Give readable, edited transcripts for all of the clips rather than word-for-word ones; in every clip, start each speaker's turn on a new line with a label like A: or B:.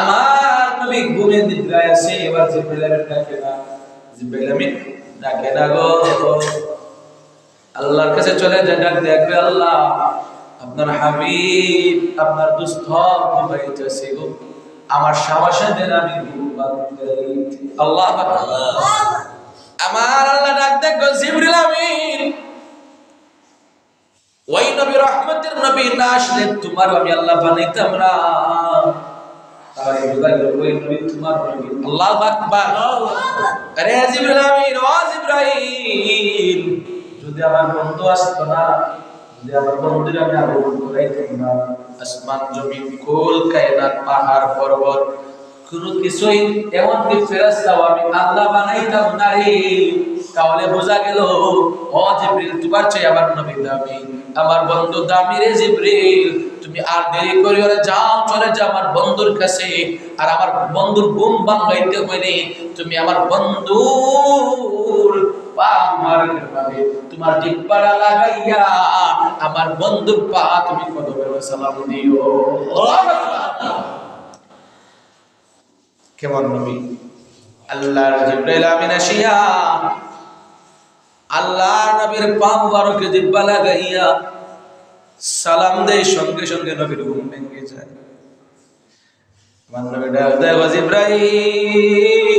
A: আমার নবী ঘুমে নিদ্রায় আছে, এবার জিবরাইল ডাকে না, জিবরাইল আমিন ডাকে না গো। আল্লাহর কাছে চলে যায়, ডাক দেখবে আল্লাহ আপনার হাবিব আপনার দুস্থ ঘুমাইতেছে গো, আমার সাবাসে দেন আমি ঘুমাতে। আল্লাহ আমার আল্লাহ ডাক দেখ গো জিবরাইল আমিন, ওই নবী রহমতের নবী না আসলে তোমার আমি আল্লাহ বানাইতাম না। তাই বুঝাইল ওই নবী তোমার নবী। আল্লাহু আকবার। আরে জিবরাইল আমিন, ও জিবরাইল, যদি আমার বন্ধু আসতো না, যদি আমার বন্ধুরা আমি আবরণ করাইতাম না, আসমান জমিন কুল কায়নাত পাহাড় পর্বত কোনো কিছুই এমনকি ফেরেশতাও আমি আল্লাহ বানাইতাম না রে। তাহলে বোঝা গেল ও জিবরিল তোমার চেয়ে আমার নবী দামি, আমার বন্ধু দামি রে জিবরিল। তুমি আর দেরি করিও না, যাও চলে যাও আমার বন্ধুর কাছে। আর আমার বন্ধুর ঘুম ভাঙাইতে হইলে তুমি আমার বন্ধুর পা মুবারকের ভাবে তোমার জিহ্বাটা লাগাইয়া আমার বন্ধুর পা তুমি কদমে সালাম দিও। আল্লাহু আকবার। কেমন নবী আল্লাহর জিবরাইল আমিন আসিয়া আল্লাহর নবীর পা মুবারকে জিহ্বা লাগাইয়া সালাম দেয়, সঙ্গে সঙ্গে নবীর ঘুম ভেঙে যায়। আমার নবী ডাক দেয়, ও জিবরাইল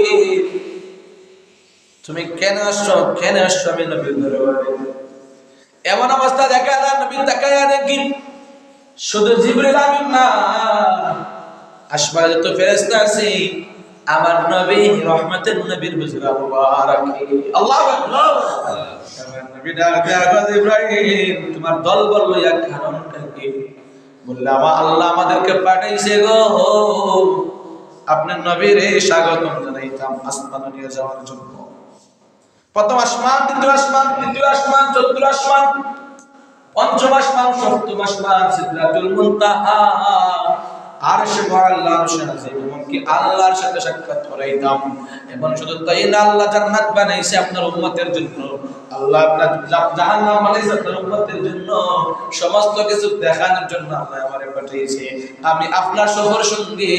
A: তুমি কেন আসছো, কেন আসছো আমি নবীর দরবারে? এমন অবস্থা দেখা যায় নবী তাকায়া দেখি শুধু জিবরাইল আমিন না, আসমানে যত ফেরেশতা আছে আমার নবী রহমতের নবীর হুজরা মুবারক। আল্লাহু আকবার। আমার নবী ডাক দেয়া গো জিবরাইল তোমার দলবল লইয়া কারণটা কি? বললে আমার আল্লাহ আমাদেরকে পাঠাইছে গো আপনার নবীরে স্বাগতম জানাইতাম আসমানে নিয়ে যাওয়ার জন্য। প্রথম আসমান, দ্বিতীয় আসমান, তৃতীয় আসমান, চতুর্থ আসমান, পঞ্চম আসমান, সপ্তম আসমান, সিদরাতুল মুনতাহা, আরশে মুআল্লা, আরশে আজিম, এমনকি আল্লাহর সাথে সাক্ষাৎ করাইতাম। এবং শুধু তাই না, আল্লাহ জান্নাত বানাইছে আপনার উম্মতের জন্য, আল্লাহ আপনার জাহান্নাম বানাইছে আপনার উম্মতের জন্য। সমস্ত কিছু দেখানোর জন্য আল্লাহ আমারে পাঠিয়েছে। আমি আপনার সফর সঙ্গী,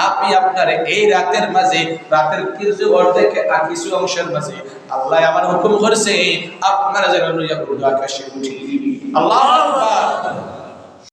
A: আপনি আপনার এই রাতের মাঝে, রাতের কিছু অর্ধেকে আর কিছু অংশের মাঝে আল্লাহ আমার হুকুম করেছে আপনারা যেন লইয়া আকাশে উঠি। আল্লাহু আকবার।